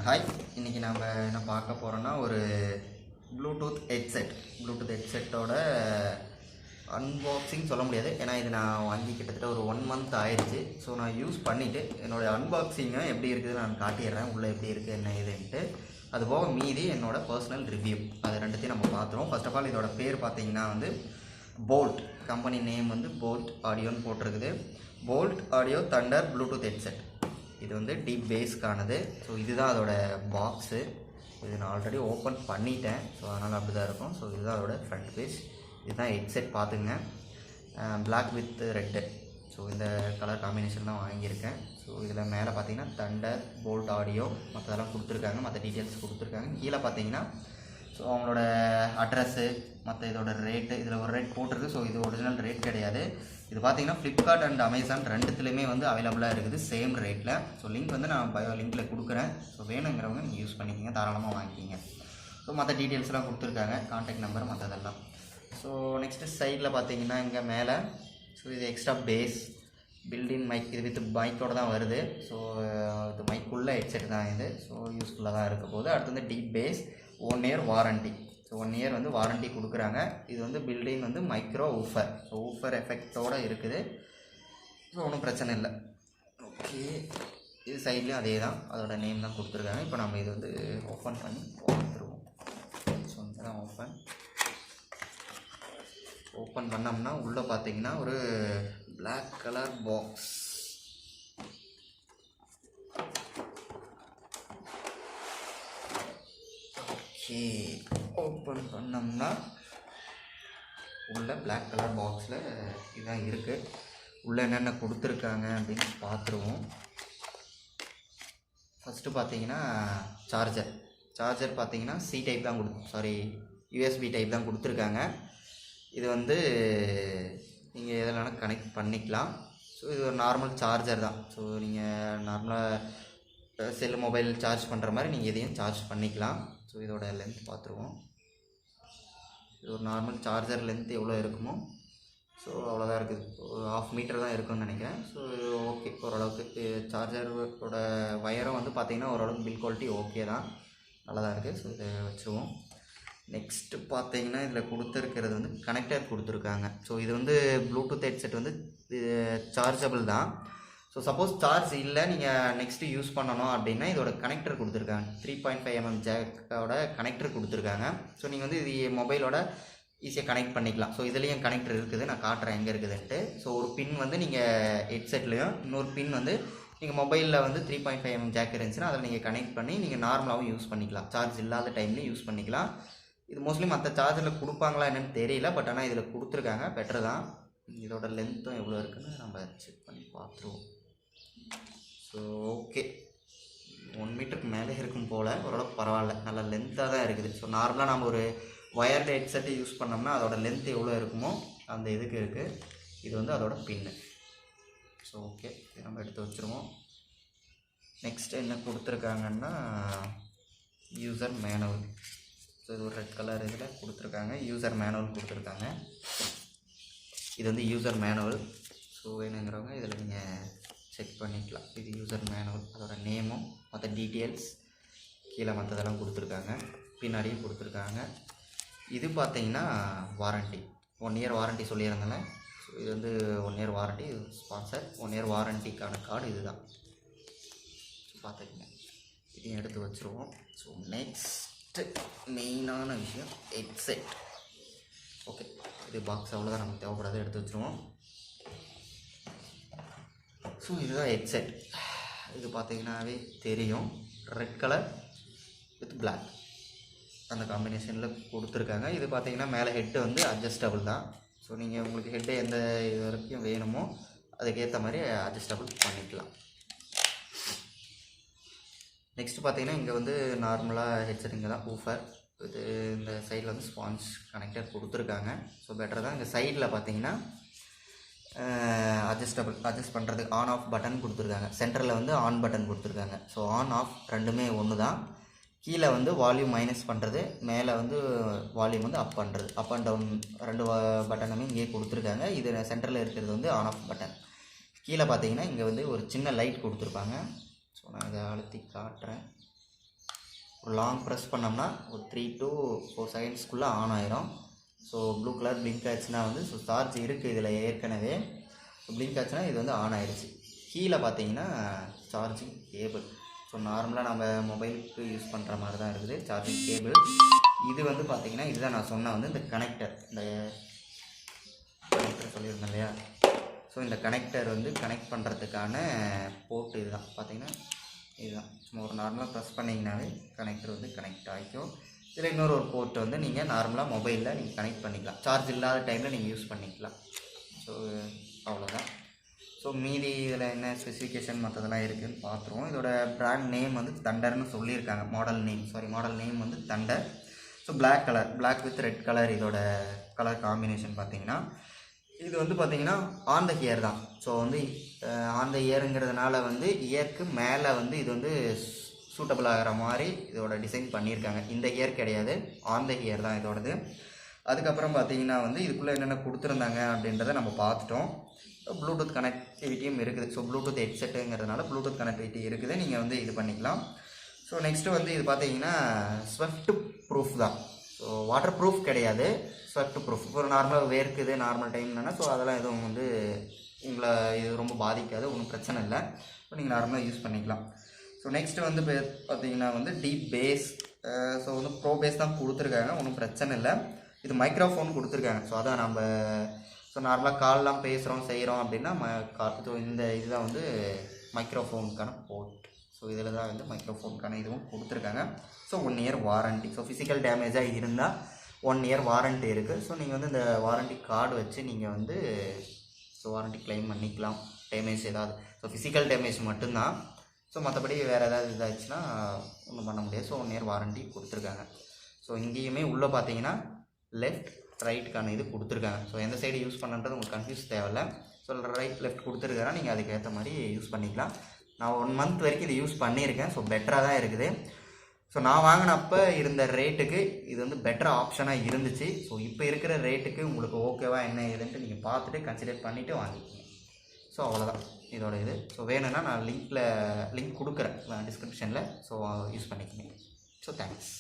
Hi, இன்றைக்கி நாம் என்ன பார்க்க போகிறோன்னா ஒரு ப்ளூடூத் ஹெட்செட்டோட அன்பாக்சிங் சொல்ல முடியாது. ஏன்னா இது நான் வாங்கி கிட்டத்தட்ட ஒரு 1 மந்த் ஆயிடுச்சு. ஸோ நான் யூஸ் பண்ணிவிட்டு என்னோடய அன்பாக்சிங்கை எப்படி இருக்குது நான் காட்டிடுறேன், உள்ளே எப்படி இருக்குது என்ன ஏதுன்ட்டு. அதுபோக மீதி என்னோடய பர்சனல் ரிவ்யூ அது ரெண்டுத்தையும் நம்ம பார்த்துருவோம். ஃபர்ஸ்ட் ஆஃப் ஆல் இதோட பேர் பார்த்திங்கன்னா வந்து போல்ட், கம்பெனி நேம் வந்து போல்ட் ஆடியோன்னு போட்டிருக்குது. Bolt audio Thunder Bluetooth headset. இது வந்து டீப் பேஸ்க்கானது. ஸோ இதுதான் அதோட பாக்ஸு. இது நான் ஆல்ரெடி ஓப்பன் பண்ணிட்டேன், ஸோ அதனால் அப்படி தான் இருக்கும். ஸோ இதுதான் அதோட ஃப்ரண்ட் பேஜ். இதுதான் ஹெட்செட் பார்த்துங்க, பிளாக் வித் ரெட்டு. ஸோ இந்த கலர் காம்பினேஷன் தான் வாங்கியிருக்கேன். ஸோ இதில் மேலே பார்த்தீங்கன்னா தண்டர் போல்ட் ஆடியோ மற்றதெல்லாம் கொடுத்துருக்காங்க, மற்ற டீட்டெயில்ஸ் கொடுத்துருக்காங்க. கீழே பார்த்தீங்கன்னா ஸோ அவங்களோட அட்ரஸ்ஸு, மற்ற இதோட ரேட்டு, இதில் ஒரு ரேட் போட்டிருக்கு. ஸோ இது ஒரிஜினல் ரேட் கிடையாது. இது பார்த்தீங்கன்னா ஃப்ளிப்கார்ட் அண்ட் அமேசான் ரெண்டுத்துலேயுமே வந்து அவைலபிளாக இருக்குது சேம் ரேட்டில். ஸோ லிங்க் வந்து நான் பயோ லிங்க்கில் கொடுக்குறேன். ஸோ வேணுங்கிறவங்க நீங்கள் யூஸ் பண்ணிக்கிங்க, தாராளமாக வாங்கிக்கிங்க. ஸோ மற்ற டீட்டெயில்ஸ்லாம் கொடுத்துருக்காங்க, கான்டாக்ட் நம்பர் மற்றதெல்லாம். ஸோ நெக்ஸ்ட்டு சைடில் பார்த்தீங்கன்னா இங்கே மேலே ஸோ இது எக்ஸ்ட்ரா பேஸ் பில்டின் மைக், இது வித் மைக்கோடு தான் வருது. ஸோ இது மைக்குள்ளே ஹெட்செட் தான் இது. ஸோ யூஸ்ஃபுல்லாக தான் இருக்க போகுது. அடுத்து வந்து deep bass, 1 year warranty. So 1 year வந்து வாரண்ட்டி கொடுக்குறாங்க. இது வந்து பில்டிங் வந்து மைக்ரோ ஊஃபர், ஸோ ஊஃபர் எஃபெக்டோடு இருக்குது. ஸோ ஒன்றும் பிரச்சனை இல்லை. ஓகே, இது சைட்லேயும் அதே தான், அதோட நேம் தான் கொடுத்துருக்காங்க. இப்போ நம்ம இது வந்து ஓப்பன் பண்ணி பார்த்துருவோம். ஸோ இங்கே தான் ஓப்பன் பண்ணோம்னா உள்ளே பார்த்தீங்கன்னா ஒரு black colour box. Okay, open பண்ணோம்னா உள்ள பிளாக் கலர் பாக்ஸில் இதுதான் இருக்குது. உள்ளே என்னென்ன கொடுத்துருக்காங்க அப்படின்னு பார்த்துருவோம். ஃபஸ்ட்டு பார்த்தீங்கன்னா சார்ஜர் பார்த்தீங்கன்னா சி டைப் தான் யூஎஸ்பி டைப் தான் கொடுத்துருக்காங்க. இது வந்து நீங்கள் எதெல்லாம் கனெக்ட் பண்ணிக்கலாம். ஸோ இது ஒரு நார்மல் சார்ஜர் தான். ஸோ நீங்கள் நார்மலாக செல்லு மொபைல் சார்ஜ் பண்ணுற மாதிரி நீங்கள் எதையும் சார்ஜ் பண்ணிக்கலாம். ஸோ இதோட லென்த் பார்த்துருவோம். இது ஒரு நார்மல் சார்ஜர் லென்த் எவ்வளோ இருக்குமோ ஸோ அவ்வளோதான் இருக்குது. ஒரு 1/2 மீட்டர் தான் இருக்குன்னு நினைக்கிறேன். ஸோ ஓகே, ஓரளவுக்கு சார்ஜரோட வயரும் வந்து பார்த்திங்கன்னா ஓரளவுக்கு பில் குவாலிட்டி ஓகே தான், நல்லா தான் இருக்குது. ஸோ இதை வச்சுருவோம். நெக்ஸ்ட்டு பார்த்தீங்கன்னா இதில் கொடுத்துருக்கிறது வந்து கனெக்டர் கொடுத்துருக்காங்க. ஸோ இது வந்து ப்ளூடூத் ஹெட்செட் வந்து சார்ஜபிள் தான். ஸோ சப்போஸ் சார்ஜ் இல்லை, நீங்கள் நெக்ஸ்ட்டு யூஸ் பண்ணணும் அப்படின்னா இதோட கனெக்டர் கொடுத்துருக்காங்க. 3.5 mm ஜாக்கோட கனெக்டர் கொடுத்துருக்காங்க. ஸோ நீங்கள் வந்து இது மொபைலோட ஈஸியாக கனெக்ட் பண்ணிக்கலாம். ஸோ இதுலேயும் கனெக்டர் இருக்குது, நான் காட்டுறேன் எங்கே இருக்குதுன்ட்டு. ஸோ ஒரு பின் வந்து நீங்கள் ஹெட்செட்லேயும், இன்னொரு பின் வந்து நீங்கள் மொபைலில் வந்து 3.5 mm ஜாக் இருந்துச்சுன்னா அதில் நீங்கள் கனெக்ட் பண்ணி நீங்கள் நார்மலாகவும் யூஸ் பண்ணிக்கலாம், சார்ஜ் இல்லாத டைம்லேயும் யூஸ் பண்ணிக்கலாம். இது மோஸ்ட்லி மற்ற சார்ஜரில் கொடுப்பாங்களா என்னென்னு தெரியல, பட் ஆனால் இதில் கொடுத்துருக்காங்க, பெட்டர் தான். இதோட லென்த்தும் எவ்வளோ இருக்குதுன்னு நம்ம செக் பண்ணி பார்த்துருவோம். ஸோ ஓகே, 1 மீட்டருக்கு மேலே இருக்கும் போல், ஓரளவுக்கு பரவாயில்ல, நல்லா லென்த்தாக தான் இருக்குது. ஸோ நார்மலாக நம்ம ஒரு ஒயர்டு ஹெட்செட்டை யூஸ் பண்ணோம்னா அதோட லென்த் எவ்வளோ இருக்குமோ அந்த இதுக்கு இருக்குது. இது வந்து அதோட பின்னு. ஸோ ஓகே, இது நம்ம எடுத்து வச்சுருவோம். நெக்ஸ்ட்டு என்ன கொடுத்துருக்காங்கன்னா யூசர் மேனுவல். ஸோ இது ஒரு ரெட் கலர் இதில் கொடுத்துருக்காங்க, யூசர் மேனுவல் கொடுத்துருக்காங்க. இது வந்து யூசர் மேனுவல். ஸோ வேணுங்கிறவங்க இதில் நீங்கள் செக் பண்ணிக்கலாம். இது யூசர் மேனுவல், அதோட நேமும் மற்ற டீட்டெயில்ஸ் கீழே மற்றதெல்லாம் கொடுத்துருக்காங்க, பின்னாடியும் கொடுத்துருக்காங்க. இது பார்த்தீங்கன்னா வாரண்ட்டி, 1 இயர் வாரண்ட்டி சொல்லியிருந்தாங்க. ஸோ இது வந்து 1 இயர் வாரண்ட்டி, ஸ்பான்சர் 1 இயர் வாரண்ட்டிக்கான கார்டு இது தான். பார்த்துக்கங்க, இதையும் எடுத்து வச்சுருவோம். ஸோ நெக்ஸ்ட்டு மெயினான விஷயம் ஹெட்செட். ஓகே, இது பாக்ஸ் அவ்வளோதான், நமக்கு தேவைப்படாத எடுத்து வச்சுருவோம். ஸோ இதுதான் ஹெட்செட். இது பார்த்தீங்கன்னாவே தெரியும், ரெட் கலர் வித் பிளாக் அந்த காம்பினேஷனில் கொடுத்துருக்காங்க. இது பார்த்தீங்கன்னா மேலே ஹெட்டு வந்து அட்ஜஸ்டபிள் தான். ஸோ நீங்கள் உங்களுக்கு ஹெட்டு எந்த இது வரைக்கும் வேணுமோ அதுக்கேற்ற மாதிரி அட்ஜஸ்டபிள் பண்ணிக்கலாம். நெக்ஸ்ட்டு பார்த்தீங்கன்னா இங்கே வந்து நார்மலாக ஹெட்செட் இங்கே தான் ஊஃபர். இது இந்த சைடில் வந்து ஸ்பான்ஸ் கனெக்டர் கொடுத்துருக்காங்க. ஸோ பெட்டர் தான். இந்த சைடில் பார்த்தீங்கன்னா அட்ஜஸ்ட் பண்ணுறது ஆன் ஆஃப் பட்டன் கொடுத்துருக்காங்க. சென்டரில் வந்து ஆன் பட்டன் கொடுத்துருக்காங்க. ஸோ ஆன் ஆஃப் ரெண்டுமே ஒன்று தான். கீழே வந்து வால்யூம் மைனஸ் பண்ணுறது, மேலே வந்து வால்யூம் வந்து அப் பண்ணுறது, அப் அண்ட் டவுன் 2 பட்டனுமே இங்கே கொடுத்துருக்காங்க. இது சென்டரில் இருக்கிறது வந்து ஆன் ஆஃப் பட்டன். கீழே பார்த்தீங்கன்னா இங்கே வந்து ஒரு சின்ன லைட் கொடுத்துருப்பாங்க. ஸோ நான் இதை அழுத்தி காட்டுறேன். ஒரு லாங் ப்ரெஸ் பண்ணோம்னா ஒரு 3 to 4 செகண்ட்ஸ்க்குள்ளே ஆன் ஆயிரும். ஸோ ப்ளூ கலர் பிளிங்க் ஆச்சுன்னா வந்து ஸோ சார்ஜ் இருக்குது இதில் ஏற்கனவே. பிளிங்க் ஆச்சுன்னா இது வந்து ஆன் ஆயிடுச்சு. கீழே பார்த்தீங்கன்னா சார்ஜிங் கேபிள். ஸோ நார்மலாக நம்ம மொபைலுக்கு யூஸ் பண்ணுற மாதிரி தான் இருக்குது சார்ஜிங் கேபிள். இது வந்து பார்த்திங்கன்னா இதுதான் நான் சொன்ன வந்து இந்த கனெக்டர், இந்த கனெக்டர் சொல்லியிருந்தேன் இல்லையா. ஸோ இந்த கனெக்டர் வந்து கனெக்ட் பண்ணுறதுக்கான போர்ட் இதுதான் பார்த்திங்கன்னா இதுதான். சும்மா ஒரு நார்மலாக ப்ரெஸ் பண்ணிங்கனாவே கனெக்டர் வந்து கனெக்ட் ஆகிக்கும். இதில் இன்னொரு போர்ட் வந்து நீங்கள் நார்மலாக மொபைலில் நீங்கள் கனெக்ட் பண்ணிக்கலாம், சார்ஜ் இல்லாத டைமில் நீங்கள் யூஸ் பண்ணிக்கலாம். ஸோ அவ்வளோதான். ஸோ மீதி இதில் என்ன ஸ்பெசிஃபிகேஷன் மற்றதெல்லாம் இருக்குதுன்னு பார்த்துருவோம். இதோட பிராண்ட் நேம் வந்து தண்டர்னு சொல்லியிருக்காங்க. மாடல் நேம் வந்து thunder. So black with red colour இதோட கலர் காம்பினேஷன் பார்த்தீங்கன்னா. இது வந்து பார்த்திங்கன்னா ஆன் த இயர் தான். ஸோ வந்து ஆன் த இயருங்கிறதுனால வந்து இயருக்கு மேலே வந்து இது வந்து சூட்டபிள் ஆகிற மாதிரி இதோட டிசைன் பண்ணியிருக்காங்க. இந்த இயர் கிடையாது, ஆன் த இயர் தான் இதோடது. அதுக்கப்புறம் பார்த்திங்கன்னா வந்து இதுக்குள்ளே என்னென்ன கொடுத்துருந்தாங்க அப்படின்றத நம்ம பார்த்துட்டோம். ப்ளூடூத் கனெக்டிவிட்டியும் இருக்குது. ஸோ ப்ளூடூத் ஹெட்செட்டுங்கிறதுனால ப்ளூடூத் கனெக்டிவிட்டி இருக்குது, நீங்கள் வந்து இது பண்ணிக்கலாம். ஸோ நெக்ஸ்ட்டு வந்து இது பார்த்திங்கன்னா ஸ்வெஃப்ட் ப்ரூஃப் தான். ஸோ வாட்டர் ப்ரூஃப் கிடையாது, ஸ்வெஃப்ட் ப்ரூஃப். ஒரு நார்மலாக வேர்க்குது நார்மல் டைம்னா ஸோ அதெல்லாம் எதுவும் வந்து உங்களை இது ரொம்ப பாதிக்காது, ஒன்றும் பிரச்சனை இல்லை. ஸோ நீங்கள் நார்மலாக யூஸ் பண்ணிக்கலாம். ஸோ நெக்ஸ்ட்டு வந்து பார்த்திங்கன்னா வந்து டீப் பேஸ். ஸோ வந்து ப்ரோ பேஸ் தான் கொடுத்துருக்காங்க, ஒன்றும் பிரச்சனை இல்லை. இது மைக்ரோஃபோன் கொடுத்துருக்காங்க. ஸோ அதான் நம்ம ஸோ நார்மலாக கால்லாம் பேசுகிறோம் செய்கிறோம் அப்படின்னா ஸோ இந்த இதுதான் வந்து மைக்ரோஃபோனுக்கான போர்ட். ஸோ இதில் தான் வந்து மைக்ரோஃபோனுக்கான இதுவும் கொடுத்துருக்காங்க. So 1 year warranty. So physical டேமேஜாக இருந்தால் 1 year வாரண்ட்டி இருக்குது. ஸோ நீங்கள் வந்து இந்த வாரண்ட்டி கார்டு வச்சு நீங்கள் வந்து ஸோ வாரண்ட்டி கிளைம் பண்ணிக்கலாம். டேமேஜ் ஏதாவது ஸோ ஃபிசிக்கல் டேமேஜ் மட்டும்தான். ஸோ மற்றபடி வேறு ஏதாவது இதாச்சுன்னா ஒன்றும் பண்ண முடியாது. ஸோ 1 year வாரண்ட்டி கொடுத்துருக்காங்க. ஸோ இங்கேயுமே உள்ளே பார்த்தீங்கன்னா லெஃப்ட் ரைட்டுக்கான இது கொடுத்துருக்காங்க. ஸோ எந்த சைடு யூஸ் பண்ணுறது உங்களுக்கு கன்ஃபியூஸ் தேவையில்லை. ஸோ ரைட் லெஃப்ட் கொடுத்துருக்காங்க, நீங்கள் அதுக்கேற்ற மாதிரி யூஸ் பண்ணிக்கலாம். நான் 1 month வரைக்கும் இது யூஸ் பண்ணியிருக்கேன். ஸோ பெட்டராக தான் இருக்குது. ஸோ நான் வாங்கினப்போ இருந்த ரேட்டுக்கு இது வந்து பெட்டர் ஆப்ஷனாக இருந்துச்சு. ஸோ இப்போ இருக்கிற ரேட்டுக்கு உங்களுக்கு ஓகேவா என்ன ஏதுன்ட்டு நீங்கள் பார்த்துட்டு கன்சிடர் பண்ணிவிட்டு வாங்கிக்கோங்க. ஸோ அவ்வளோதான் இதோட இது. ஸோ வேணும்னா நான் லிங்க் கொடுக்குறேன் டிஸ்கிரிப்ஷனில். ஸோ யூஸ் பண்ணிக்கோங்க. So thanks.